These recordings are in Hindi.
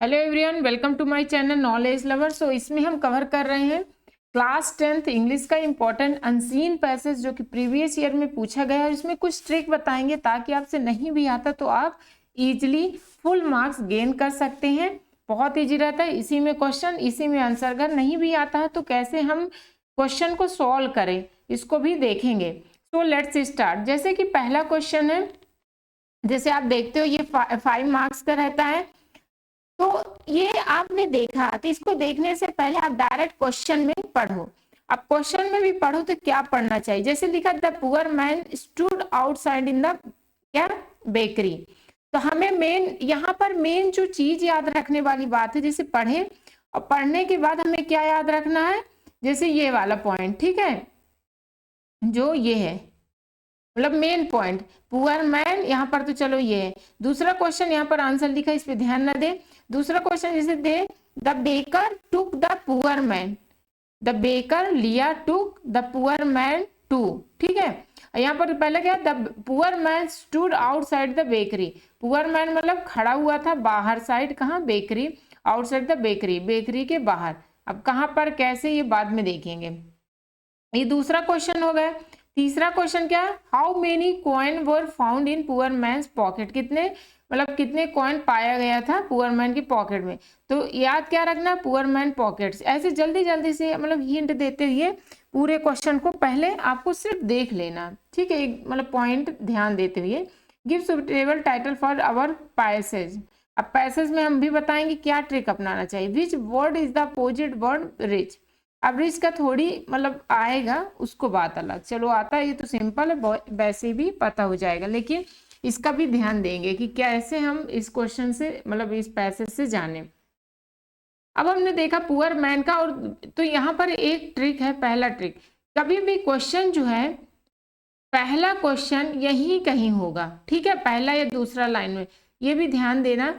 Hello everyone, welcome to my channel knowledge lover. So इसमें हम कवर कर रहे हैं क्लास 10th इंग्लिश का इंपॉर्टेंट अनसीन पैसेज जो कि प्रीवियस ईयर में पूछा गया है। इसमें कुछ ट्रिक बताएंगे ताकि आपसे नहीं भी आता तो आप इजीली फुल मार्क्स गेन कर सकते हैं। बहुत इजी रहता है, इसी में क्वेश्चन इसी में आंसर। अगर नहीं भी आता है तो कैसे हम क्वेश्चन को सॉल्व करें इसको भी देखेंगे। So let's start. जैसे कि पहला क्वेश्चन है, जैसे आप देखते हो ये 5 मार्क्स का रहता है। तो ये आपने देखा, तो इसको देखने से पहले आप डायरेक्ट क्वेश्चन में पढ़ो। अब क्वेश्चन में भी पढ़ो तो क्या पढ़ना चाहिए। जैसे लिखा the poor man stood outside in the क्या बेकरी। तो हमें मेन यहाँ पर मेन जो चीज याद रखने वाली बात है, जैसे पढ़े और पढ़ने के बाद हमें क्या याद रखना है, जैसे ये वाला पॉइंट, ठीक है, जो ये है मतलब मेन पॉइंट पुअर मैन। यहाँ पर तो चलो ये है। दूसरा क्वेश्चन यहाँ पर आंसर लिखा, इस पे ध्यान न दे। दूसरा क्वेश्चन जैसे दे the baker took the poor man, the baker लिया took the poor man to, ठीक है। यहाँ पर पहले क्या, the poor man stood outside the bakery. Poor man मतलब खड़ा हुआ था बाहर साइड, कहाँ, bakery, outside the bakery, bakery के बाहर। अब कहाँ पर कैसे ये बाद में देखेंगे। ये दूसरा क्वेश्चन हो गया। तीसरा क्वेश्चन क्या है, how many coin were found in poor man's pocket. कितने मतलब कितने कॉइन पाया गया था पुअर मैन की पॉकेट में। तो याद क्या रखना, पुअर मैन पॉकेट्स। ऐसे जल्दी जल्दी से मतलब हिंट देते हुए पूरे क्वेश्चन को पहले आपको सिर्फ देख लेना, ठीक है, मतलब पॉइंट ध्यान देते हुए। Give suitable title for our passage. अब पैसेज में हम भी बताएंगे क्या ट्रिक अपनाना चाहिए। Which word is the opposite word rich. अब रिच का थोड़ी मतलब आएगा, उसको बात अलग। चलो आता है, ये तो सिंपल है, वैसे भी पता हो जाएगा, लेकिन इसका भी ध्यान देंगे कि कैसे हम इस क्वेश्चन से मतलब इस पैसेज से जाने। अब हमने देखा पुअर मैन का, और तो यहाँ पर एक ट्रिक है। पहला ट्रिक, कभी भी क्वेश्चन जो है पहला क्वेश्चन यही कहीं होगा, ठीक है, पहला या दूसरा लाइन में, ये भी ध्यान देना।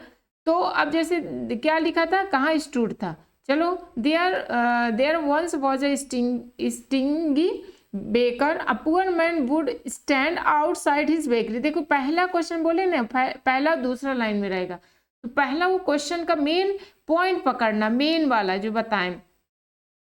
तो अब जैसे क्या लिखा था, कहाँ स्टूड था, चलो there once was a stingy baker, a poor man would stand outside his bakery. देखो पहला क्वेश्चन बोले ना, पहला दूसरा लाइन में रहेगा, तो पहला वो क्वेश्चन का मेन पॉइंट पकड़ना, मेन वाला जो बताएं,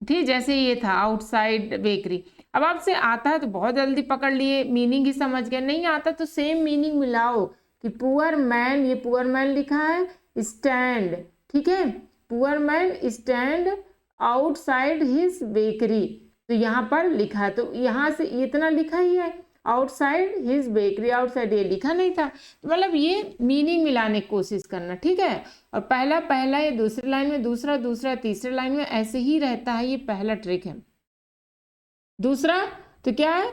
ठीक। जैसे ये था आउटसाइड बेकरी। अब आपसे आता है तो बहुत जल्दी पकड़ लिए, मीनिंग ही समझ गए। नहीं आता तो सेम मीनिंग मिलाओ कि पुअर मैन, ये पुअर मैन लिखा है, स्टैंड, ठीक है, poor man stand outside his bakery. तो यहाँ पर लिखा है, तो यहाँ से इतना लिखा ही है, आउटसाइड हिज बेकरी, आउटसाइड ये लिखा नहीं था। तो मतलब ये मीनिंग मिलाने की कोशिश करना, ठीक है। और पहला पहला, ये दूसरी लाइन में, दूसरा दूसरा, तीसरे लाइन में, ऐसे ही रहता है। ये पहला ट्रिक है। दूसरा तो क्या है,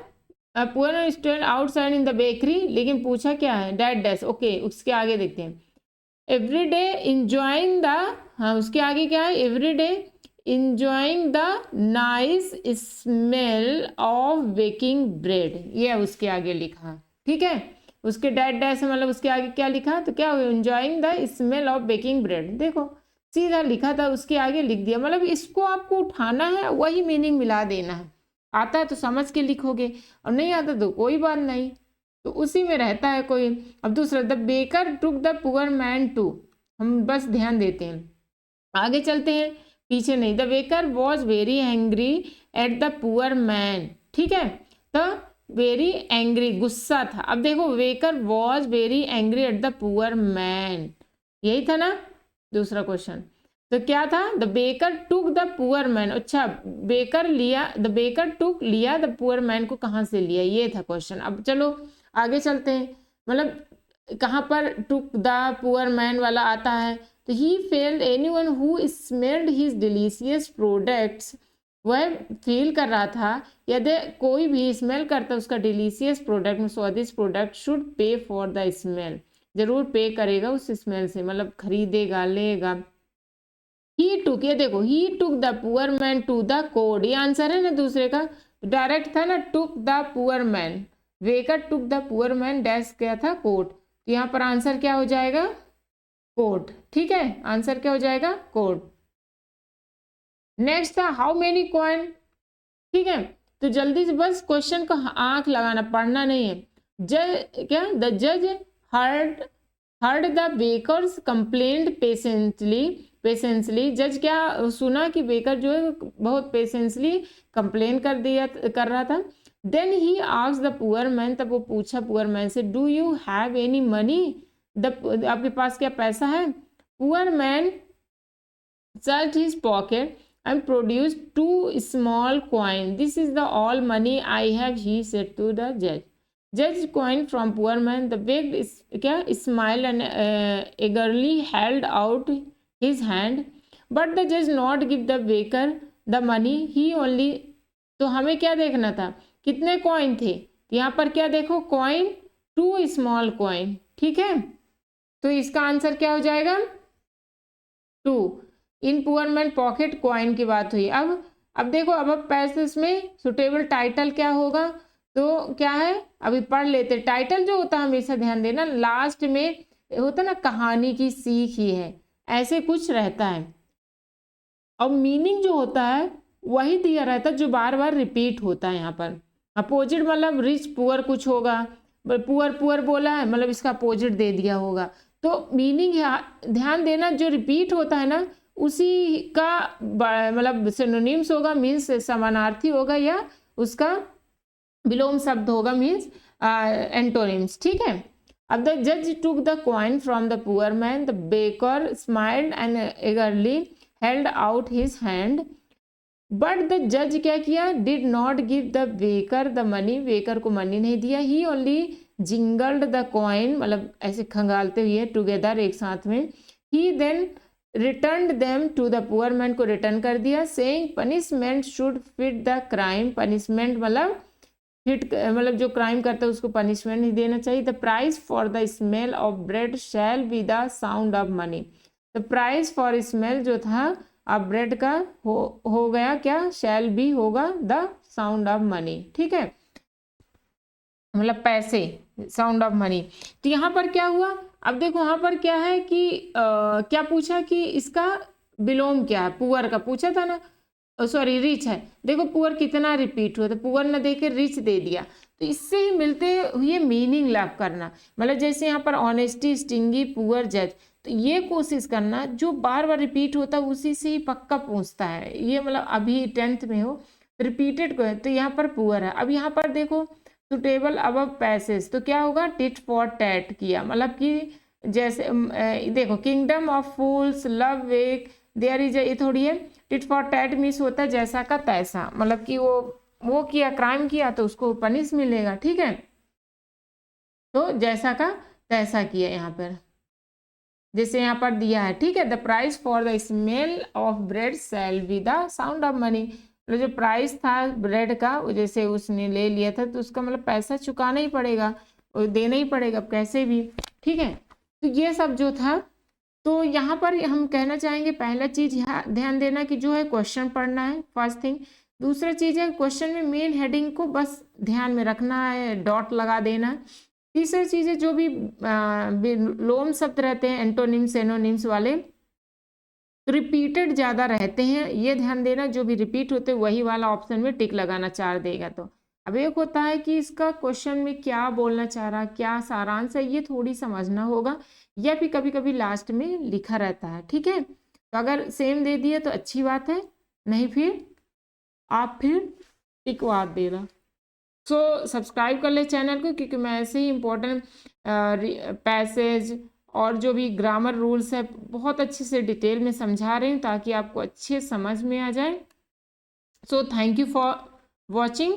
poor stand outside in the bakery, लेकिन पूछा क्या है, डैट डैश, ओके, उसके आगे देखते हैं। एवरी डे इंजॉइंग द, हाँ उसके आगे क्या है, every day enjoying the nice smell of baking bread, ये उसके आगे लिखा, ठीक है। उसके डैट डैश मतलब उसके आगे क्या लिखा, तो क्या हुआ, enjoying the smell of baking bread. देखो सीधा लिखा था, उसके आगे लिख दिया। मतलब इसको आपको उठाना है, वही मीनिंग मिला देना है। आता है तो समझ के लिखोगे, और नहीं आता तो कोई बात नहीं, तो उसी में रहता है कोई। अब दूसरा, the baker took the poor man to, हम बस ध्यान देते हैं, आगे चलते हैं, पीछे नहीं। The baker was very angry at the poor man, ठीक है, तो वेरी एंग्री, गुस्सा था। अब देखो baker was very angry at the poor man, यही था ना दूसरा क्वेश्चन। तो क्या था, the baker took the poor man, अच्छा बेकर लिया, द बेकर टुक लिया द पुअर मैन को कहाँ से लिया, ये था क्वेश्चन। अब चलो आगे चलते हैं, मतलब कहाँ पर टुक द पुअर मैन वाला आता है, तो he failed anyone who smelled his delicious products, वह फील कर रहा था यदि कोई भी स्मेल करता उसका डिलीशियस प्रोडक्ट में, स्वादिष्ट product, should pay for the smell, जरूर पे करेगा उस स्मेल से, मतलब खरीदेगा, लेगा। ही टुक, ये देखो, he took the poor man to the court, ये आंसर है ना दूसरे का, डायरेक्ट था ना, took the poor man, baker took the poor man dash क्या था, कोर्ट। तो यहाँ पर आंसर क्या हो जाएगा, कोर्ट, ठीक है, आंसर क्या हो जाएगा, कोर्ट। नेक्स्ट था हाउ मेनी कॉइन, ठीक है। तो जल्दी से बस क्वेश्चन को आंख लगाना, पढ़ना नहीं है। जज क्या, द जज heard heard the bakers complaint patiently जज क्या सुना कि बेकर जो है बहुत पेशेंसली कंप्लेन कर रहा था। Then he asked the poor man, तब वो पूछा पुअर मैन से, do you have any money, आपके पास क्या पैसा है। Poor man searched his pocket and produced 2 small coins. This is the all money I have, he said to the judge. Judge coin from poor man. The big smiled and eagerly held out his hand, but the judge not give the baker the money. He only, तो हमें क्या देखना था, कितने कॉइन थे, यहाँ पर क्या देखो कॉइन 2 स्मॉल कॉइन, ठीक है। तो इसका आंसर क्या हो जाएगा 2। In poor man pocket coin की बात हुई। अब देखो अब पैसेज में सुटेबल टाइटल क्या होगा, तो क्या है अभी पढ़ लेते। टाइटल जो होता है हमेशा ध्यान देना, लास्ट में होता ना कहानी की सीख ही है, ऐसे कुछ रहता है। और मीनिंग जो होता है वही दिया रहता है जो बार बार रिपीट होता है। यहाँ पर अपोजिट मतलब रिच पुअर कुछ होगा, पुअर पुअर बोला है मतलब इसका अपोजिट दे दिया होगा। तो मीनिंग ध्यान देना, जो रिपीट होता है ना उसी का मतलब सिनोनिम्स होगा, मीन्स समानार्थी होगा, या उसका विलोम शब्द होगा, मीन्स एंटोनिम्स, ठीक है। अब द जज took the coin from the poor man, the baker smiled and eagerly held out his hand, but the जज क्या किया, did not give the baker the money, baker को मनी नहीं दिया। He only jingled the coin, मतलब ऐसे खंगालते हुए टुगेदर एक साथ में। He then return them to the poor man, को रिटर्न कर दिया, saying punishment should fit the crime, punishment मतलब फिट मतलब जो क्राइम करता है उसको पनिशमेंट नहीं देना चाहिए। The price for the smell of bread shall be the sound of money, the price for smell जो था अब ब्रेड का हो गया क्या, शैल बी होगा द साउंड ऑफ मनी, ठीक है, मतलब पैसे, साउंड ऑफ मनी। तो यहाँ पर क्या हुआ, अब देखो यहाँ पर क्या है कि क्या पूछा कि इसका विलोम क्या है, पुअर का पूछा था ना, सॉरी रिच है। देखो पुअर कितना रिपीट हुआ, तो पुअर ना देके रिच दे दिया, तो इससे ही मिलते हुए मीनिंग लाभ करना, मतलब जैसे यहाँ पर ऑनेस्टी, स्टिंगी, पुअर, जज, तो ये कोशिश करना जो बार बार रिपीट होता है उसी से ही पक्का पूछता है। ये मतलब अभी 10th में हो रिपीटेड को है, तो यहाँ पर पुअर है। अब यहाँ पर देखो सुटेबल अबव पैसेज, तो क्या होगा टिट फॉर टैट किया, मतलब कि जैसे देखो kingdom of fools love wake there is, ये थोड़ी है टिट फॉर टैट मीन्स होता है जैसा का तैसा, मतलब कि वो किया क्राइम किया तो उसको पनिश मिलेगा, ठीक है। तो जैसा का तैसा किया यहाँ पर, जैसे यहाँ पर दिया है, ठीक है। The price for the smell of bread shall be the sound of money, जो प्राइस था ब्रेड का जैसे उसने ले लिया था तो उसका मतलब पैसा चुकाना ही पड़ेगा, देना ही पड़ेगा कैसे भी, ठीक है। तो ये सब जो था, तो यहाँ पर हम कहना चाहेंगे पहला चीज ध्यान देना कि जो है क्वेश्चन पढ़ना है, फर्स्ट थिंग। दूसरा चीज है क्वेश्चन में मेन हेडिंग को बस ध्यान में रखना है, डॉट लगा देना। तीसरी चीज है जो भी लोम शब्द रहते हैं एंटोनिम्स एनोनिम्स वाले, रिपीटेड ज़्यादा रहते हैं, ये ध्यान देना, जो भी रिपीट होते हैं वही वाला ऑप्शन में टिक लगाना 4 देगा। तो अब एक होता है कि इसका क्वेश्चन में क्या बोलना चाह रहा, क्या सारांश है, ये थोड़ी समझना होगा, या फिर कभी कभी लास्ट में लिखा रहता है, ठीक है। तो अगर सेम दे दिए तो अच्छी बात है, नहीं फिर आप फिर टिकवा देना। सो सब्सक्राइब कर ले चैनल को, क्योंकि मैं ऐसे ही इम्पोर्टेंट पैसेज और जो भी ग्रामर रूल्स है बहुत अच्छे से डिटेल में समझा रही हूँ ताकि आपको अच्छे समझ में आ जाए। So thank you for watching.